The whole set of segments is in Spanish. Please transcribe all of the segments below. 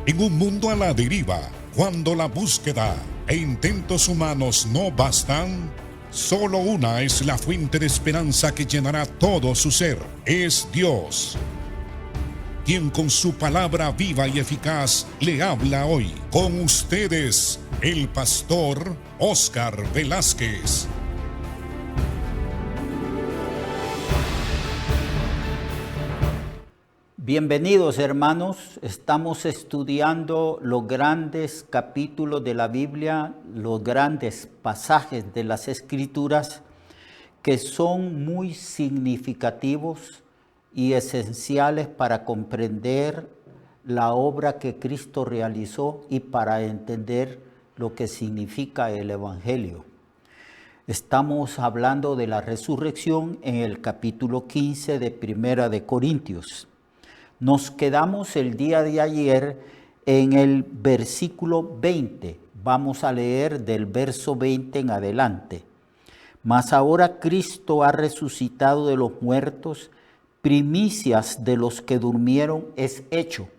En un mundo a la deriva, cuando la búsqueda e intentos humanos no bastan, solo una es la fuente de esperanza que llenará todo su ser. Es Dios, quien con su palabra viva y eficaz le habla hoy. Con ustedes, el pastor Óscar Velázquez. Bienvenidos, hermanos. Estamos estudiando los grandes capítulos de la Biblia, los grandes pasajes de las Escrituras que son muy significativos y esenciales para comprender la obra que Cristo realizó y para entender lo que significa el Evangelio. Estamos hablando de la resurrección en el capítulo 15 de Primera de Corintios. Nos quedamos el día de ayer en el versículo 20. Vamos a leer del verso 20 en adelante. Mas ahora Cristo ha resucitado de los muertos, primicias de los que durmieron es hecho.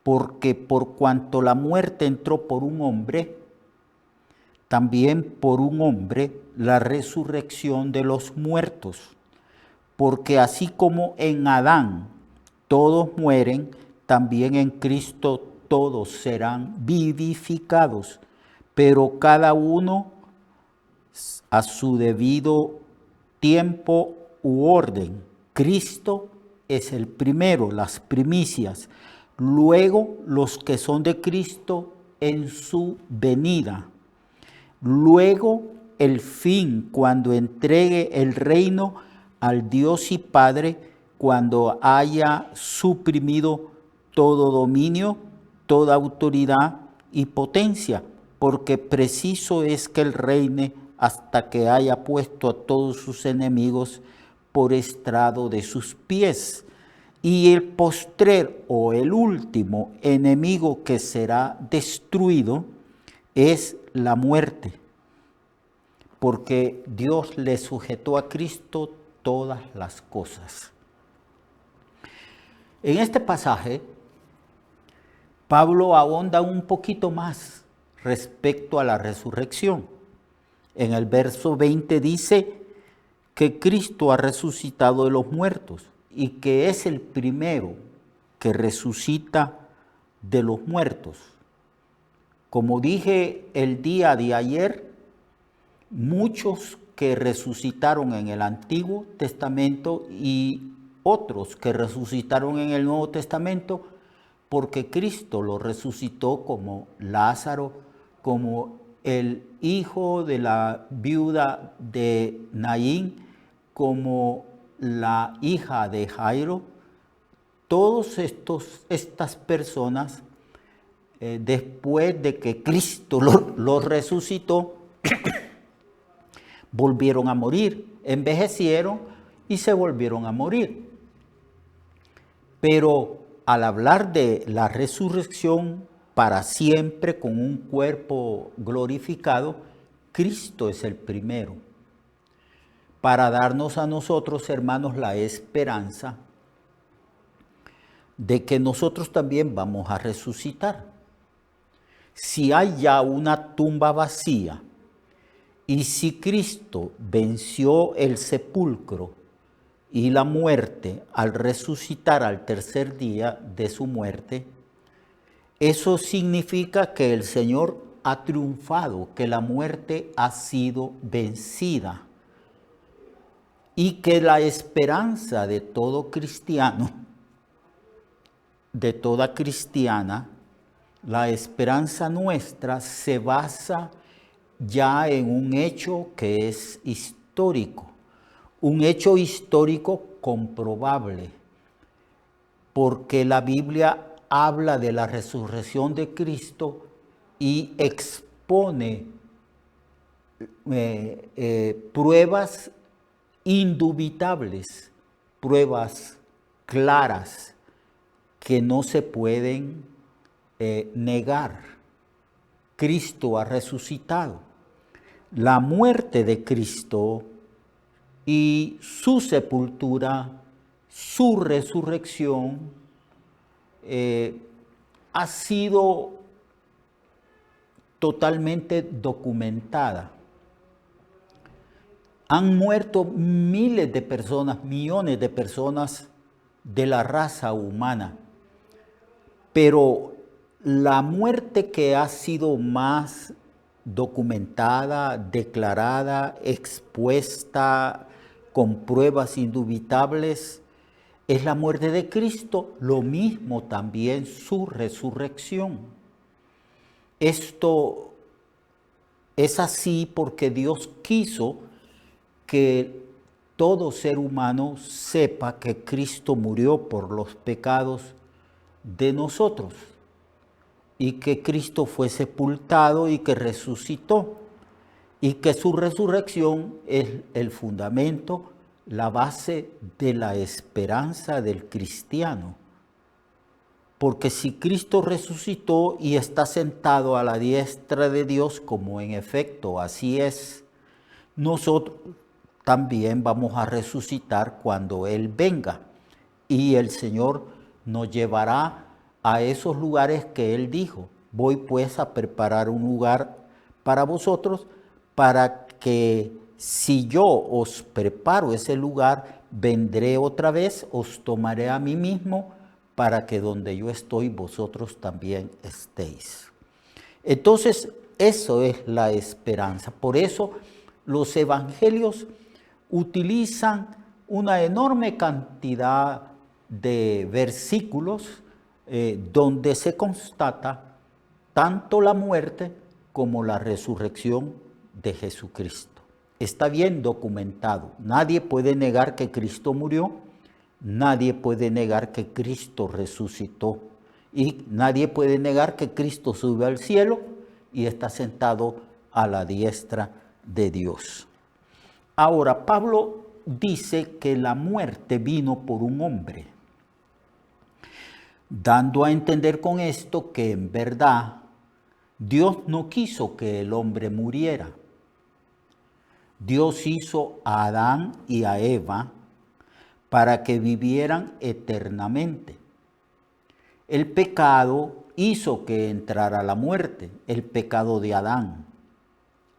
Porque por cuanto la muerte entró por un hombre, también por un hombre la resurrección de los muertos. Porque así como en Adán todos mueren, también en Cristo todos serán vivificados, pero cada uno a su debido tiempo u orden. Cristo es el primero, las primicias, luego los que son de Cristo en su venida, luego el fin, cuando entregue el reino al Dios y Padre, cuando haya suprimido todo dominio, toda autoridad y potencia, porque preciso es que Él reine hasta que haya puesto a todos sus enemigos por estrado de sus pies. Y el postrer o el último enemigo que será destruido es la muerte, porque Dios le sujetó a Cristo todas las cosas. En este pasaje, Pablo ahonda un poquito más respecto a la resurrección. En el verso 20 dice que Cristo ha resucitado de los muertos y que es el primero que resucita de los muertos. Como dije el día de ayer, muchos que resucitaron en el Antiguo Testamento y otros que resucitaron en el Nuevo Testamento, porque Cristo lo resucitó, como Lázaro, como el hijo de la viuda de Naín, como la hija de Jairo. Todas estas personas, después de que Cristo los resucitó, volvieron a morir, envejecieron y se volvieron a morir. Pero al hablar de la resurrección para siempre con un cuerpo glorificado, Cristo es el primero para darnos a nosotros, hermanos, la esperanza de que nosotros también vamos a resucitar. Si hay ya una tumba vacía y si Cristo venció el sepulcro y la muerte al resucitar al tercer día de su muerte, eso significa que el Señor ha triunfado, que la muerte ha sido vencida y que la esperanza de todo cristiano, de toda cristiana, la esperanza nuestra se basa ya en un hecho que es histórico. Un hecho histórico comprobable, porque la Biblia habla de la resurrección de Cristo y expone pruebas indubitables, pruebas claras que no se pueden negar. Cristo ha resucitado. La muerte de Cristo y su sepultura, su resurrección, ha sido totalmente documentada. Han muerto miles de personas, millones de personas de la raza humana, pero la muerte que ha sido más documentada, declarada, expuesta con pruebas indubitables, es la muerte de Cristo, lo mismo también su resurrección. Esto es así porque Dios quiso que todo ser humano sepa que Cristo murió por los pecados de nosotros y que Cristo fue sepultado y que resucitó y que su resurrección es el fundamento, la base de la esperanza del cristiano. Porque si Cristo resucitó y está sentado a la diestra de Dios, como en efecto así es, nosotros también vamos a resucitar cuando Él venga. Y el Señor nos llevará a esos lugares que Él dijo. Voy pues a preparar un lugar para vosotros, para que si yo os preparo ese lugar, vendré otra vez, os tomaré a mí mismo, para que donde yo estoy, vosotros también estéis. Entonces, eso es la esperanza. Por eso los evangelios utilizan una enorme cantidad de versículos donde se constata tanto la muerte como la resurrección de Jesucristo. Está bien documentado. Nadie puede negar que Cristo murió, nadie puede negar que Cristo resucitó y nadie puede negar que Cristo subió al cielo y está sentado a la diestra de Dios. Ahora, Pablo dice que la muerte vino por un hombre, dando a entender con esto que en verdad Dios no quiso que el hombre muriera. Dios hizo a Adán y a Eva para que vivieran eternamente. El pecado hizo que entrara la muerte, el pecado de Adán.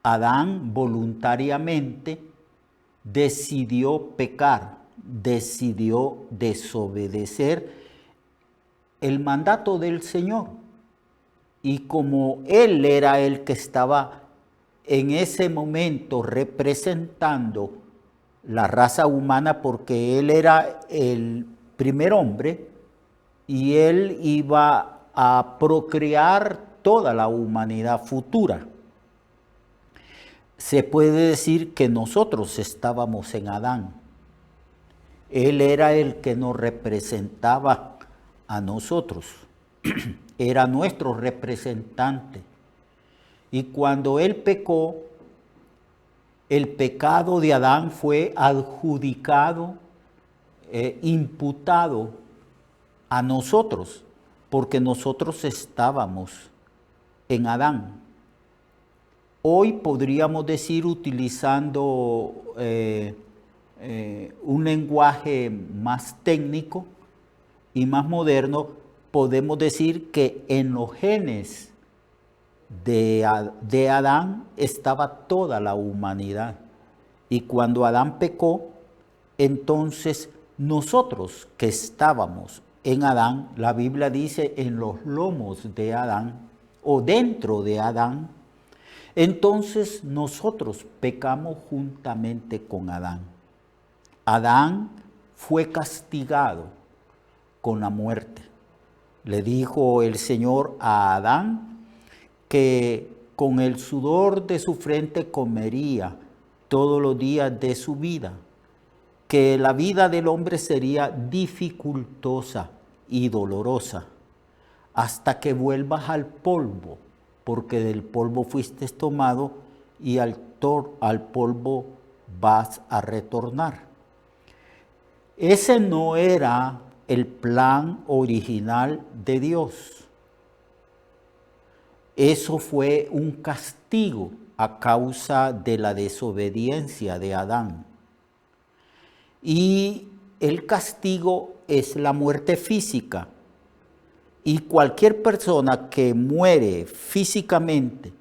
Adán voluntariamente decidió pecar, decidió desobedecer el mandato del Señor. Y como él era el que estaba en ese momento representando la raza humana, porque él era el primer hombre y él iba a procrear toda la humanidad futura. Se puede decir que nosotros estábamos en Adán. Él era el que nos representaba a nosotros. Era nuestro representante. Y cuando él pecó, el pecado de Adán fue adjudicado, imputado a nosotros, porque nosotros estábamos en Adán. Hoy podríamos decir, utilizando un lenguaje más técnico y más moderno, podemos decir que en los genes de Adán estaba toda la humanidad. Y cuando Adán pecó, entonces nosotros que estábamos en Adán, la Biblia dice en los lomos de Adán o dentro de Adán, entonces nosotros pecamos juntamente con Adán. Adán fue castigado con la muerte. Le dijo el Señor a Adán que con el sudor de su frente comería todos los días de su vida, que la vida del hombre sería dificultosa y dolorosa, hasta que vuelvas al polvo, porque del polvo fuiste tomado y al polvo vas a retornar. Ese no era el plan original de Dios. Eso fue un castigo a causa de la desobediencia de Adán. Y el castigo es la muerte física. Y cualquier persona que muere físicamente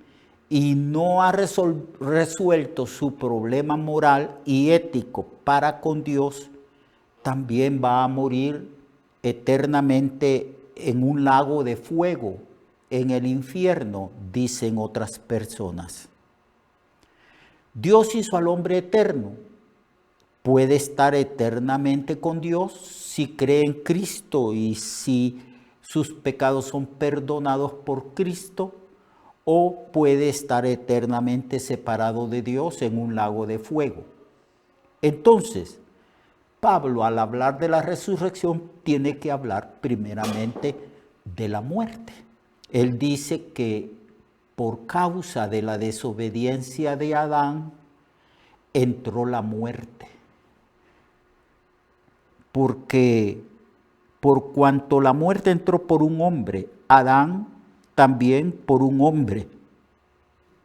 y no ha resuelto su problema moral y ético para con Dios, también va a morir eternamente en un lago de fuego, en el infierno, dicen otras personas. Dios hizo al hombre eterno. Puede estar eternamente con Dios si cree en Cristo y si sus pecados son perdonados por Cristo, o puede estar eternamente separado de Dios en un lago de fuego. Entonces, Pablo, al hablar de la resurrección, tiene que hablar primeramente de la muerte. Él dice que por causa de la desobediencia de Adán, entró la muerte. Porque por cuanto la muerte entró por un hombre, Adán también por un hombre,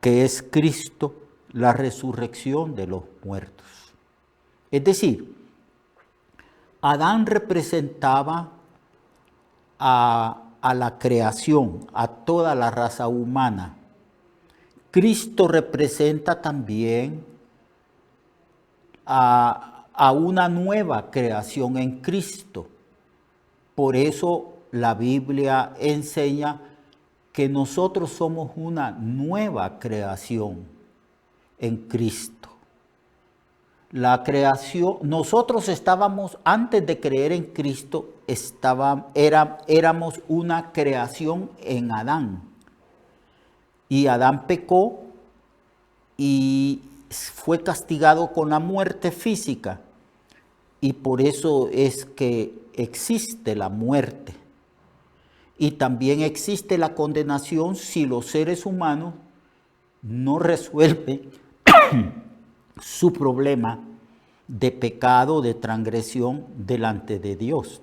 que es Cristo, la resurrección de los muertos. Es decir, Adán representaba a la creación, a toda la raza humana. Cristo representa también a una nueva creación en Cristo. Por eso la Biblia enseña que nosotros somos una nueva creación en Cristo. La creación, nosotros estábamos, antes de creer en Cristo, éramos una creación en Adán. Y Adán pecó y fue castigado con la muerte física. Y por eso es que existe la muerte. Y también existe la condenación si los seres humanos no resuelven su problema de pecado, de transgresión delante de Dios.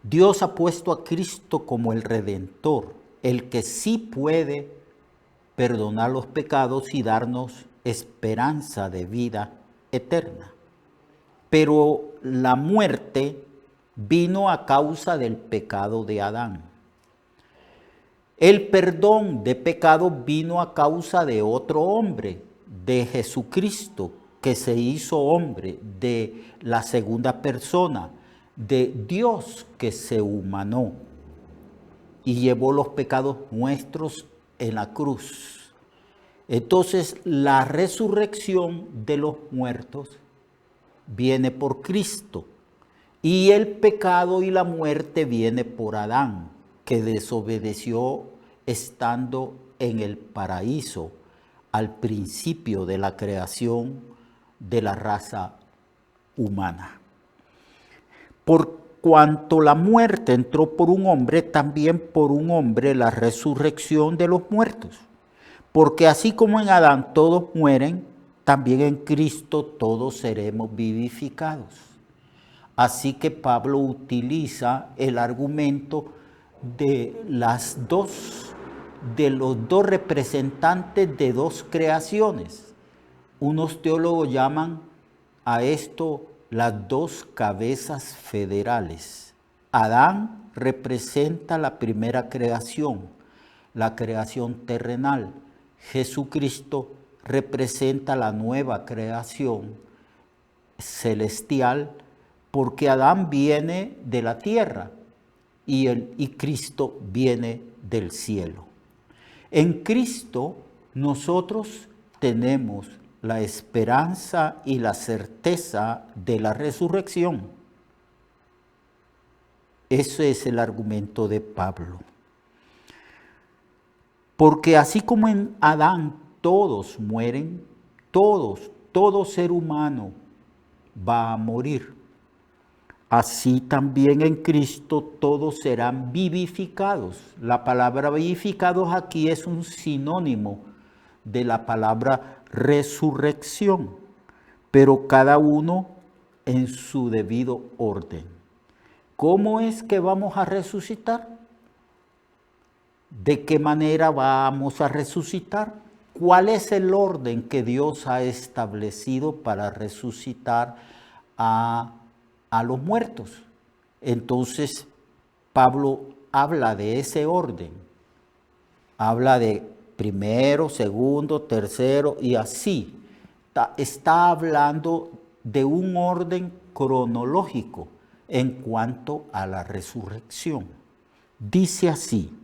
Dios ha puesto a Cristo como el Redentor, el que sí puede perdonar los pecados y darnos esperanza de vida eterna. Pero la muerte vino a causa del pecado de Adán. El perdón de pecado vino a causa de otro hombre, de Jesucristo, que se hizo hombre, de la segunda persona, de Dios que se humanó y llevó los pecados nuestros en la cruz. Entonces, la resurrección de los muertos viene por Cristo. Y el pecado y la muerte viene por Adán, que desobedeció estando en el paraíso al principio de la creación de la raza humana. Por cuanto la muerte entró por un hombre, también por un hombre la resurrección de los muertos. Porque así como en Adán todos mueren, también en Cristo todos seremos vivificados. Así que Pablo utiliza el argumento de los dos representantes de dos creaciones. Unos teólogos llaman a esto las dos cabezas federales. Adán representa la primera creación, la creación terrenal. Jesucristo representa la nueva creación celestial, porque Adán viene de la tierra y Cristo viene del cielo. En Cristo nosotros tenemos la esperanza y la certeza de la resurrección. Ese es el argumento de Pablo. Porque así como en Adán todos mueren, todo ser humano va a morir. Así también en Cristo todos serán vivificados. La palabra vivificados aquí es un sinónimo de la palabra resurrección, pero cada uno en su debido orden. ¿Cómo es que vamos a resucitar? ¿De qué manera vamos a resucitar? ¿Cuál es el orden que Dios ha establecido para resucitar a los muertos? Entonces, Pablo habla de ese orden. Habla de primero, segundo, tercero y así. Está hablando de un orden cronológico en cuanto a la resurrección. Dice así: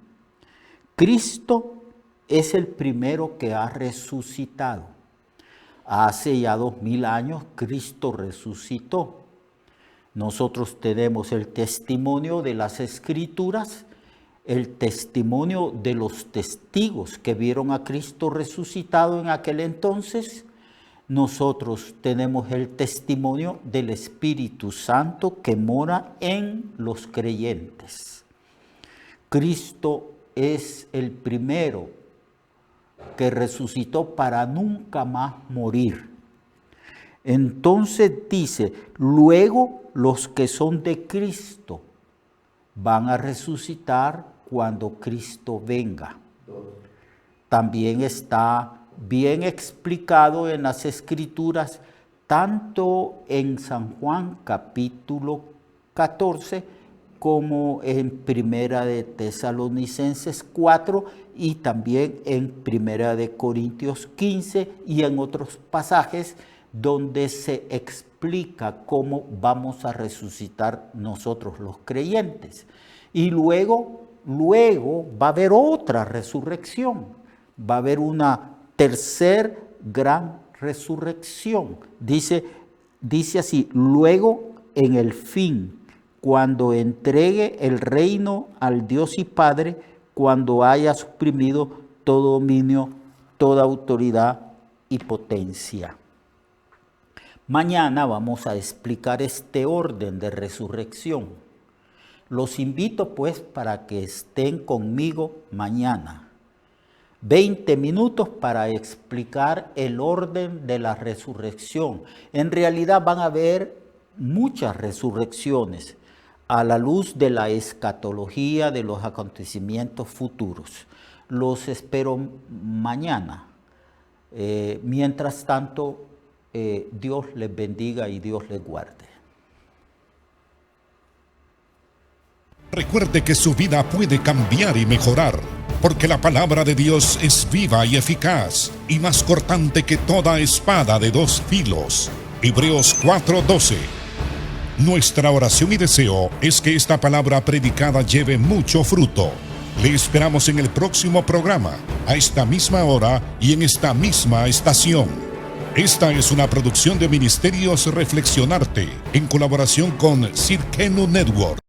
Cristo es el primero que ha resucitado. Hace ya 2000 años Cristo resucitó. Nosotros tenemos el testimonio de las Escrituras, el testimonio de los testigos que vieron a Cristo resucitado en aquel entonces. Nosotros tenemos el testimonio del Espíritu Santo que mora en los creyentes. Cristo es el primero que resucitó para nunca más morir. Entonces dice, luego los que son de Cristo van a resucitar cuando Cristo venga. También está bien explicado en las Escrituras, tanto en San Juan capítulo 14, como en Primera de Tesalonicenses 4 y también en Primera de Corintios 15 y en otros pasajes donde se explica cómo vamos a resucitar nosotros los creyentes. Y luego va a haber otra resurrección, va a haber una tercer gran resurrección. Dice así, luego en el fin, cuando entregue el reino al Dios y Padre, cuando haya suprimido todo dominio, toda autoridad y potencia. Mañana vamos a explicar este orden de resurrección. Los invito pues para que estén conmigo mañana. 20 minutos para explicar el orden de la resurrección. En realidad van a haber muchas resurrecciones a la luz de la escatología de los acontecimientos futuros. Los espero mañana. Mientras tanto, Dios les bendiga y Dios les guarde. Recuerde que su vida puede cambiar y mejorar, porque la palabra de Dios es viva y eficaz, y más cortante que toda espada de dos filos. Hebreos 4:12. Nuestra oración y deseo es que esta palabra predicada lleve mucho fruto. Le esperamos en el próximo programa, a esta misma hora y en esta misma estación. Esta es una producción de Ministerios Reflexionarte, en colaboración con Cirkenu Network.